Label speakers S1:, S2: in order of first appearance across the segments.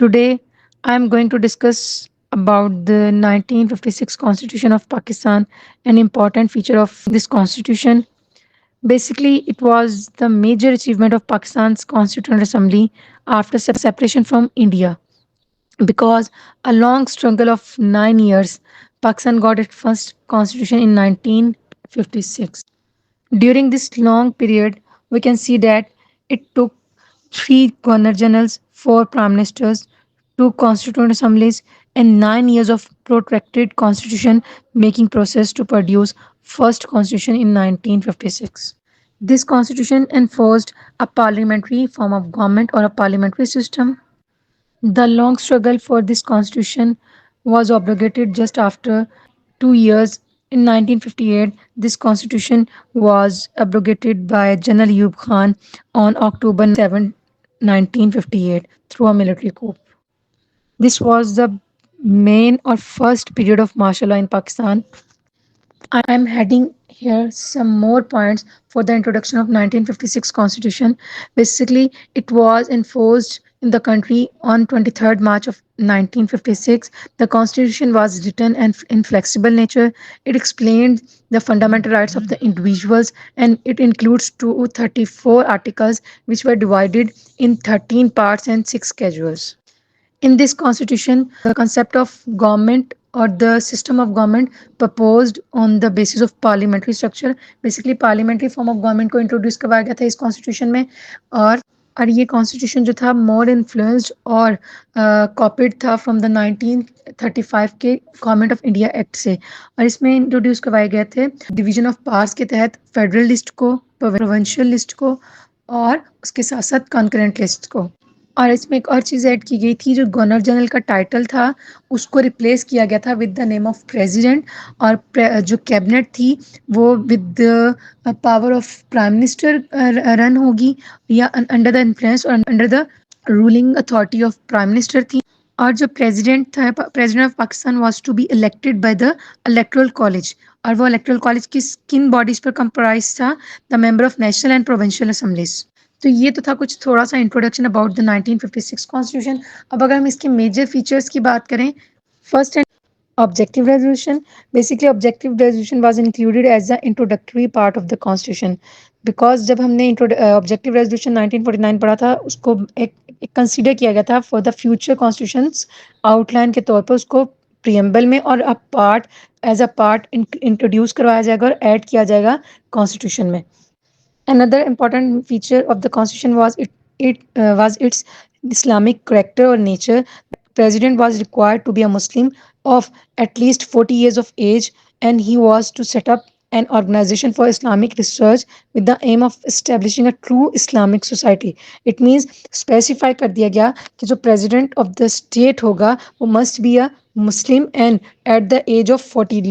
S1: Today, I am going to discuss about the 1956 Constitution of Pakistan, an important feature of this constitution. Basically, it was the major achievement of Pakistan's Constituent Assembly after separation from India. Because a long struggle of 9 years, Pakistan got its first constitution in 1956. During this long period, we can see that it took three governor generals, four prime ministers, two constituent assemblies, and 9 years of protracted constitution making process to produce first constitution in 1956. This constitution enforced a parliamentary form of government or a parliamentary system. The long struggle for this constitution was abrogated just after 2 years. In 1958, this constitution was abrogated by General Ayub Khan on October 7, 1958, through a military coup. This was the main or first period of martial law in Pakistan. I'm adding here some more points for the introduction of 1956 constitution. Basically, it was enforced in the country on 23rd March of 1956. The constitution was written and in flexible nature. It explained the fundamental rights of the individuals, and it includes 234 articles which were divided in 13 parts and 6 schedules. In this constitution, the concept of government or the system of government proposed on the basis of parliamentary structure. Basically parliamentary form of government को introduce करवाया गया था इस constitution में. और और ये constitution जो था मोर इन्फ्लुएंस्ड और कॉपीड था फ्रॉम द 1935 के गवर्नमेंट ऑफ इंडिया एक्ट से. और इसमें इंट्रोड्यूस करवाए गए थे डिवीजन ऑफ पावर्स के तहत फेडरल लिस्ट को, प्रोविंशियल लिस्ट को और उसके साथ साथ कॉन्करेंट लिस्ट को. और इसमें एक और चीज़ ऐड की गई थी, जो गवर्नर जनरल का टाइटल था उसको रिप्लेस किया गया था with the name of president. और जो कैबिनेट थी वो with the power of prime minister run होगी या अंडर द इन्फ्लुएंस और under the ruling authority of prime minister थी. और जो प्रेसिडेंट था, president of Pakistan was to be elected by the electoral college. और वो इलेक्टोरल कॉलेज किन बॉडीज पर कंप्राइज था? The member of national and provincial assemblies. तो ये तो था कुछ थोड़ा सा इंट्रोडक्शन अबाउट द 1956 कॉन्स्टिट्यूशन. अब अगर हम इसके मेजर फीचर्स की बात करें, first and objective resolution. Basically objective resolution was included as the introductory part of the constitution. Because जब हमने ऑब्जेक्टिव रेजोल्यूशन 1949 पढ़ा था, उसको एक कंसिडर किया गया था for the future constitutions outline के तौर पर. उसको प्रियम्बल में और a part as a part introduce करवाया जाएगा और ऐड किया जाएगा कॉन्स्टिट्यूशन में. Another important feature of the constitution was was its Islamic character or nature. The president was required to be a Muslim of at least 40 years of age, and he was to set up an organization for Islamic research with the aim of establishing a true Islamic society. It means specify कर दिया गया कि जो president of the state होगा वो must be a Muslim and at the age of 40.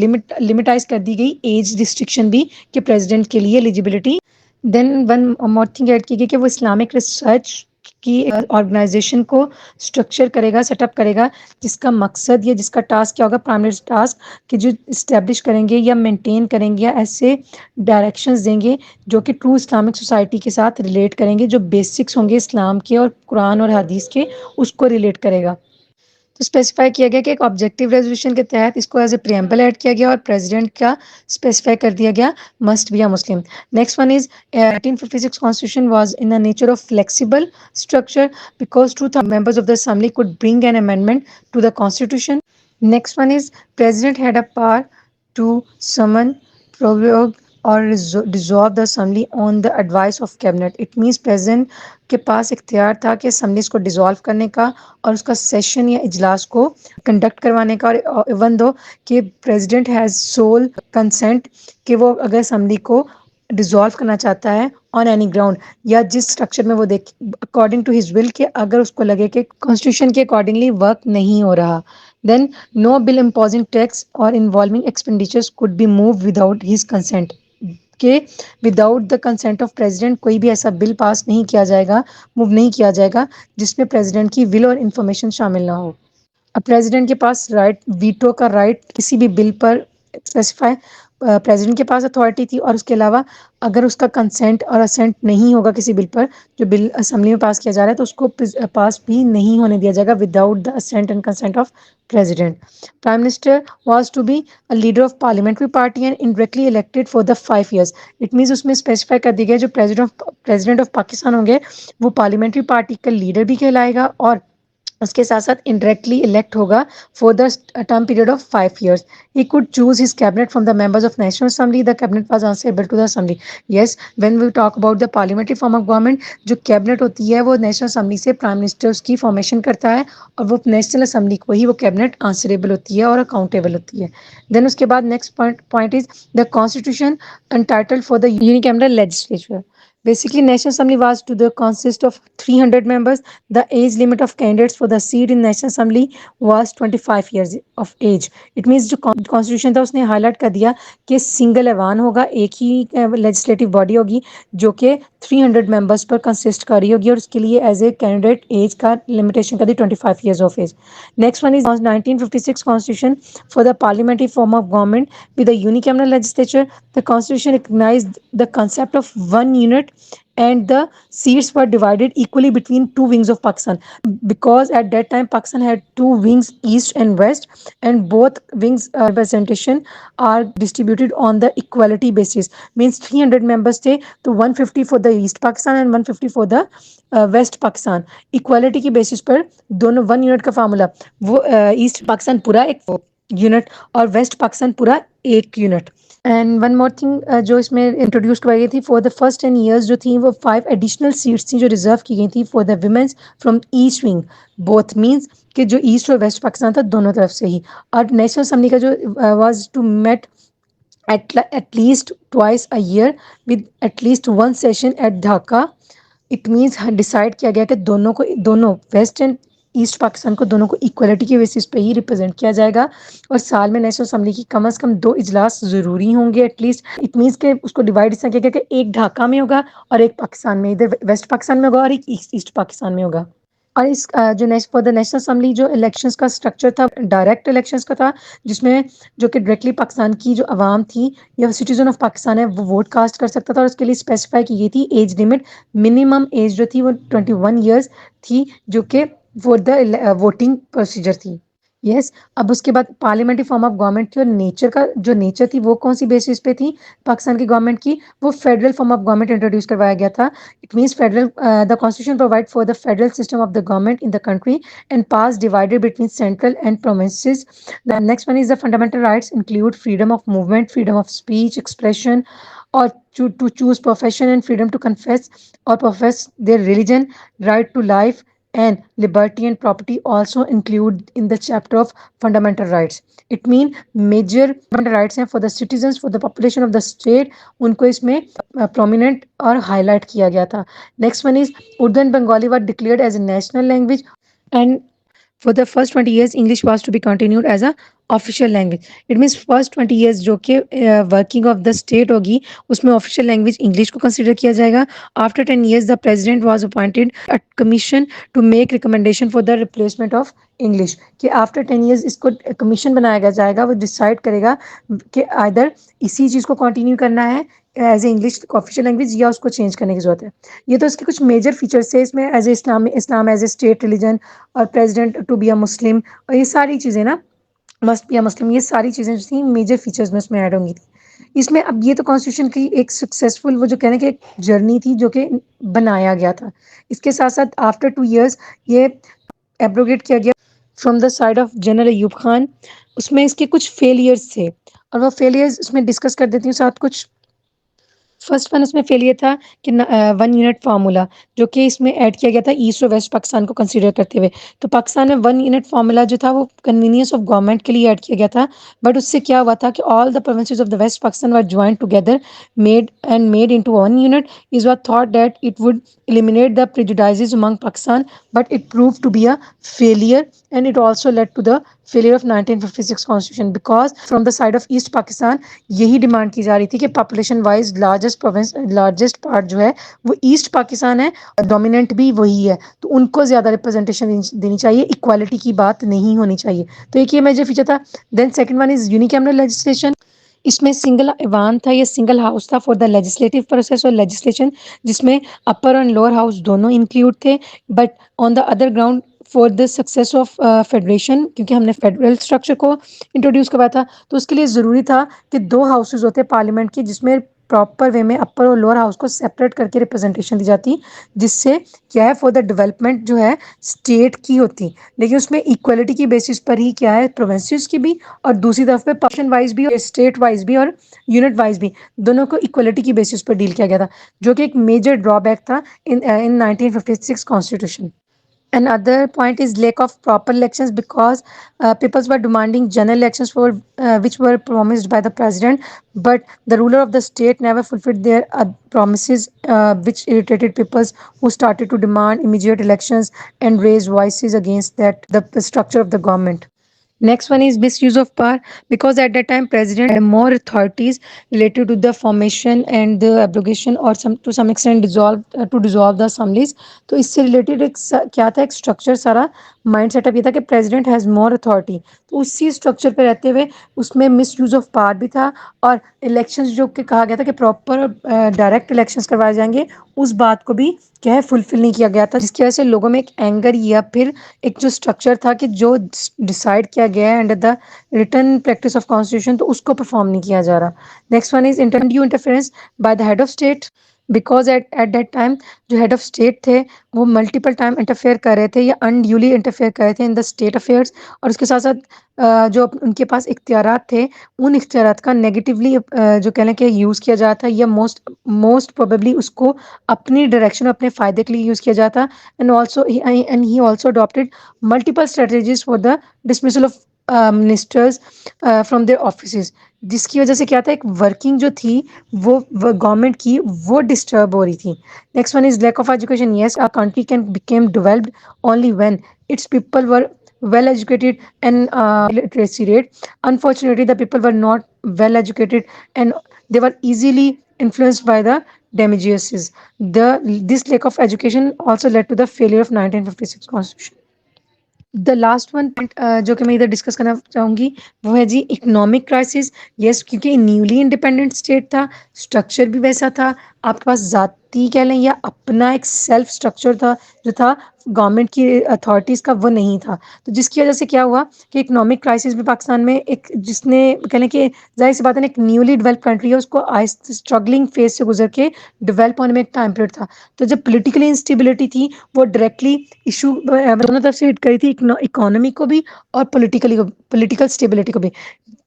S1: लिमिटाइज कर दी गई as restriction भी कि president के लिए eligibility. Then one more thing add की गई कि वो इस्लामिक रिसर्च की ऑर्गेनाइजेशन को स्ट्रक्चर करेगा, सेटअप करेगा, जिसका मकसद या जिसका टास्क क्या होगा, प्राइमरी टास्क कि जो इस्टेब्लिश करेंगे या मेंटेन करेंगे या ऐसे डायरेक्शंस देंगे जो कि ट्रू इस्लामिक सोसाइटी के साथ रिलेट करेंगे, जो बेसिक्स होंगे इस्लाम के और कुरान और हदीस के, उसको रिलेट करेगा. तो स्पेसिफाई किया गया कि एक ऑब्जेक्टिव रेजोल्यूशन के तहत इसको एज ए प्रियम्बल ऐड किया गया और प्रेसिडेंट का स्पेसिफाई कर दिया गया must be a Muslim. Next one is 1956 constitution was in the nature of flexible structure because 2 members of the assembly could bring an amendment to the constitution. Next one is president had a power to summon, prorogue or dissolve the assembly on the advice of cabinet. It means president के पास इख्तियार था कि assemblies को dissolve करने का और उसका session या इजलास को कंडक्ट करवाने का. और इवन दो कि प्रेसिडेंट हैज़ सोल कंसेंट कि वो अगर असम्बली को डिज़ोल्व करना चाहता है ऑन एनी ग्राउंड या जिस स्ट्रक्चर में वो देख अकॉर्डिंग टू हिज विल, कि अगर उसको लगे कि कॉन्स्टिट्यूशन के अकॉर्डिंगली वर्क नहीं हो रहा, then no bill imposing tax और involving expenditures could be move without his consent. कि without the consent of president कोई भी ऐसा बिल पास नहीं किया जाएगा, मूव नहीं किया जाएगा जिसमें प्रेसिडेंट की विल और इन्फॉर्मेशन शामिल ना हो. अब प्रेसिडेंट के पास राइट वीटो का राइट किसी भी बिल पर स्पेसिफाई प्रेसिडेंट के पास अथॉरिटी थी, और उसके अलावा अगर उसका कंसेंट और असेंट नहीं होगा किसी बिल पर, जो बिल असेंबली में पास किया जा रहा है, तो उसको पास भी नहीं होने दिया जाएगा without the assent and consent of president. Prime Minister was to be a leader of parliamentary party and indirectly elected for the 5 years. It means उसमें स्पेसिफाई कर दिया गया जो प्रेसिडेंट ऑफ पाकिस्तान होंगे वो पार्लियामेंट्री पार्टी का लीडर भी कहलाएगा और उसके साथ साथ indirectly elect होगा for the term period of 5 years. He could choose his cabinet from the members of National Assembly. The cabinet was answerable to the Assembly. Yes, when we talk about the parliamentary form of government, जो cabinet होती है वो national assembly से prime minister उसकी formation करता है और वो नेशनल असेंबली को ही वो कैबिनेट आंसरेबल होती है और अकाउंटेबल होती है. देन उसके बाद next point is the constitution entitled for the unicameral legislature. Basically, National Assembly was to the consist of 300 members. The age limit of candidates for the seat in National Assembly was 25 years of age. It means जो constitution था उसने highlight कर दिया कि single ऐवान होगा, एक ही legislative body होगी जो कि 300 मेंबर्स पर कंसिस्ट कर रही होगी और उसके लिए एज ए कैंडिडेट एज का लिमिटेशन कर दी 25 years of age. Next one is 1956 Constitution for the parliamentary form of government with a unicameral legislature. The Constitution recognized the concept of one unit and the seats were divided equally between two wings of Pakistan, because at that time Pakistan had two wings, east and west, and both wings representation are distributed on the equality basis. Means 300 members थे तो 150 for the east Pakistan and 150 for the west Pakistan. Equality की basis पर दोनों 1 unit का formula, वो east Pakistan पूरा एक unit और वेस्ट पाकिस्तान पूरा 1 unit. And one more thing जो इसमें इंट्रोड्यूस करवाई गई थी, फॉर द फर्स्ट 10 years जो थी वो 5 एडिशनल सीट्स थी जो रिजर्व की गई थी for the women's from east wing. Both means कि जो ईस्ट और वेस्ट पाकिस्तान था दोनों तरफ से ही. और नेशनल असेंबली का जो was to meet at least twice a year with at least one session at Dhaka. It means decide किया गया कि दोनों वेस्ट एंड ईस्ट पाकिस्तान को दोनों को इक्वलिटी के बेसिस पे ही रिप्रेजेंट किया जाएगा और साल में नेशनल असेंबली की कम से कम 2 इजलास ज़रूरी होंगे एटलीस्ट. इट मीन्स के उसको डिवाइड इस तरह किया गया कि एक ढाका में होगा और एक पाकिस्तान में, इधर वेस्ट पाकिस्तान में होगा और एक ईस्ट पाकिस्तान में होगा. और इस जो फॉर द नेशनल असेंबली जो इलेक्शंस का स्ट्रक्चर था डायरेक्ट इलेक्शंस का था, जिसमें जो कि डायरेक्टली पाकिस्तान की जो आवाम थी या सिटीजन ऑफ पाकिस्तान है वो वोट कास्ट कर सकता था और उसके लिए स्पेसिफाई की गई थी एज लिमिट. मिनिमम एज जो थी वो 21 years थी जो कि फॉर द वोटिंग प्रोसीजर थी. यस अब उसके बाद पार्लियामेंट्री फॉर्म ऑफ गवर्नमेंट थी और जो नेचर थी वो कौन सी बेसिस पे थी पाकिस्तान की गवर्नमेंट की, वो federal form of government introduce करवाया गया था. It means federal the constitution provide for the federal system of the government in the country and pass divided between central and provinces. The next one is the fundamental rights include freedom of movement, freedom of speech expression or to choose profession and freedom to confess or profess their religion, right to life and liberty and property also include in the chapter of fundamental rights. It mean major fundamental rights हैं for the citizens, for the population of the state, उनको इसमें prominent और highlight किया गया था. Next one is Urdu and Bengali were declared as a national language and for the first 20 years English was to be continued as a official language. It means first 20 years जो कि working of the state होगी उसमें official language English को consider किया जाएगा. After 10 years the president was appointed a commission to make recommendation for the replacement of English. कि after 10 years इसको commission बनाया जाएगा, वो डिसाइड करेगा कि आइदर इसी चीज़ को कंटिन्यू करना है as a English official language या उसको चेंज करने की जरूरत है. ये तो इसके कुछ मेजर फीचर्स है इसमें, as a Islam as a state religion और president to be a Muslim और ये सारी चीज़ें ना मस्ट बी अ मुस्लिम, ये सारी चीज़ें जो थी मेजर फीचर्स में इसमें ऐड होंगी थी इसमें. अब ये तो कॉन्स्टिट्यूशन की एक सक्सेसफुल वो जो कहने की एक जर्नी थी जो कि बनाया गया था. इसके साथ साथ आफ्टर 2 years ये एब्रोगेट किया गया from the side of general Ayub Khan. उसमें इसके कुछ फेलियर्स थे और वो फेलियर्स उसमें डिस्कस कर देती हूँ साथ. कुछ फर्स्ट वन उसमें फेलियर था कि 1 यूनिट फार्मूला जो कि इसमें ऐड किया गया था ईस्ट और वेस्ट पाकिस्तान को कंसीडर करते हुए. तो पाकिस्तान में 1 यूनिट फार्मूला जो था वो कन्वीनियंस ऑफ गवर्नमेंट के लिए ऐड किया गया था, बट उससे क्या हुआ था कि all the provinces of the west Pakistan were joint together made into 1 unit. Is was thought that it would eliminate the prejudices among Pakistan, but it proved to be a failure and it also led to the failure of 1956 constitution because from the side of East Pakistan यही demand की जा रही थी कि population wise largest part जो है वो east Pakistan है और डोमिनेंट भी वही है, तो उनको ज़्यादा रिप्रेजेंटेशन देनी चाहिए, इक्वालिटी की बात नहीं होनी चाहिए. तो एक ये मेजर फीचर था. Then second one is unicameral legislation. इसमें सिंगल ईवान था, ये सिंगल हाउस था फॉर द लेजिस्लेटिव प्रोसेस और लेजिस्लेशन, जिसमें अपर और लोअर हाउस दोनों इंक्लूड थे। But on the other ground for the success of federation, क्योंकि हमने फेडरल स्ट्रक्चर को इंट्रोड्यूस करवाया था, तो उसके लिए ज़रूरी था कि दो हाउसेज होते पार्लियामेंट की, जिसमें प्रॉपर वे में अपर और लोअर हाउस को सेपरेट करके रिप्रेजेंटेशन दी जाती, जिससे क्या है फॉर द डेवलपमेंट जो है स्टेट की होती। लेकिन उसमें इक्वलिटी की बेसिस पर ही क्या है प्रोविंसेस की भी, और दूसरी तरफ पे पर्सन वाइज भी और स्टेट वाइज भी और यूनिट वाइज भी, दोनों को इक्वलिटी की बेसिस पर डील किया गया था, जो कि एक मेजर ड्रॉबैक था इन 1956 constitution. Another point is lack of proper elections because peoples were demanding general elections for which were promised by the president, but the ruler of the state never fulfilled their promises, which irritated peoples who started to demand immediate elections and raise voices against that the structure of the government. Next one is misuse of power, because at that time president had more authorities related to the formation and the abrogation or some to some extent dissolve the assemblies. तो इससे related एक क्या था, एक structure सारा mind setup ये था कि प्रेसिडेंट हैज़ मोर अथॉरिटी, तो उसी स्ट्रक्चर पे रहते हुए उसमें मिस यूज ऑफ पावर भी था, और इलेक्शंस जो कि कहा गया था कि प्रॉपर डायरेक्ट इलेक्शंस करवाए जाएंगे, उस बात को भी क्या है फुलफिल नहीं किया गया था, जिसकी वजह से लोगों में एक एंगर या फिर एक जो स्ट्रक्चर था कि जो डिसाइड किया गया है under the written practice of constitution, तो उसको परफॉर्म नहीं किया जा रहा। Next one is interference by the head of state, because at that time जो हेड ऑफ स्टेट थे वो मल्टीपल टाइम इंटरफेयर कर रहे थे या अनड्यूली इंटरफेयर कर रहे थे इन द स्टेट अफेयर्स, और उसके साथ साथ जो उनके पास इख्तियारात थे उन इख्तियारात का नेगेटिवली जो कह लें कि यूज़ किया जाता है, या मोस्ट प्रोबेबली उसको अपनी डायरेक्शन अपने फ़ायदे के लिए यूज़ किया जाता। And he also adopted multiple strategies for the dismissal of ministers from their office, जिसकी वजह से क्या था एक वर्किंग जो थी वो गवर्नमेंट की वो डिस्टर्ब हो रही थी। Next one is lack of education. Yes, a country can became developed only when its people were well educated and literacy rate. Unfortunately, the people were not well educated and they were easily influenced by the demagogues. This lack of education also led to the failure of 1956 constitution. The last one point जो कि मैं इधर discuss करना चाहूँगी वो है जी economic crisis. Yes, क्योंकि newly independent state था, स्ट्रक्चर भी वैसा था, आपके पास जाति कह लें या अपना एक सेल्फ स्ट्रक्चर था जो था गवर्नमेंट की अथॉरिटीज़ का, वो नहीं था। तो जिसकी वजह से क्या हुआ कि इकोनॉमिक क्राइसिस भी पाकिस्तान में एक जिसने कह लें कि जाहिर सी बात है एक न्यूली डेवलप कंट्री है, उसको स्ट्रगलिंग फेज से गुजर के डेवलप होने में एक टाइम पीरियड था। तो जब पोलिटिकली इंस्टेबिलिटी थी वो डायरेक्टली इशू दोनों तरफ से हिट करी थी, इकोनॉमी को भी और पॉलिटिकल स्टेबिलिटी को भी,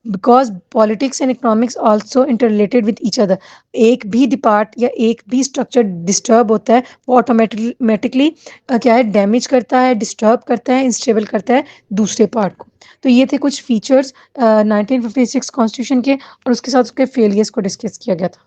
S1: because politics and economics also interrelated with each other. एक भी डिपार्ट या एक भी स्ट्रक्चर डिस्टर्ब होता है वो ऑटोमेटिकली क्या है डैमेज करता है, डिस्टर्ब करता है, इंस्टेबल करता है दूसरे पार्ट को। तो ये थे कुछ फीचर्स 1956 कॉन्स्टिट्यूशन के, और उसके साथ उसके फेलियर्स को डिस्कस किया गया था।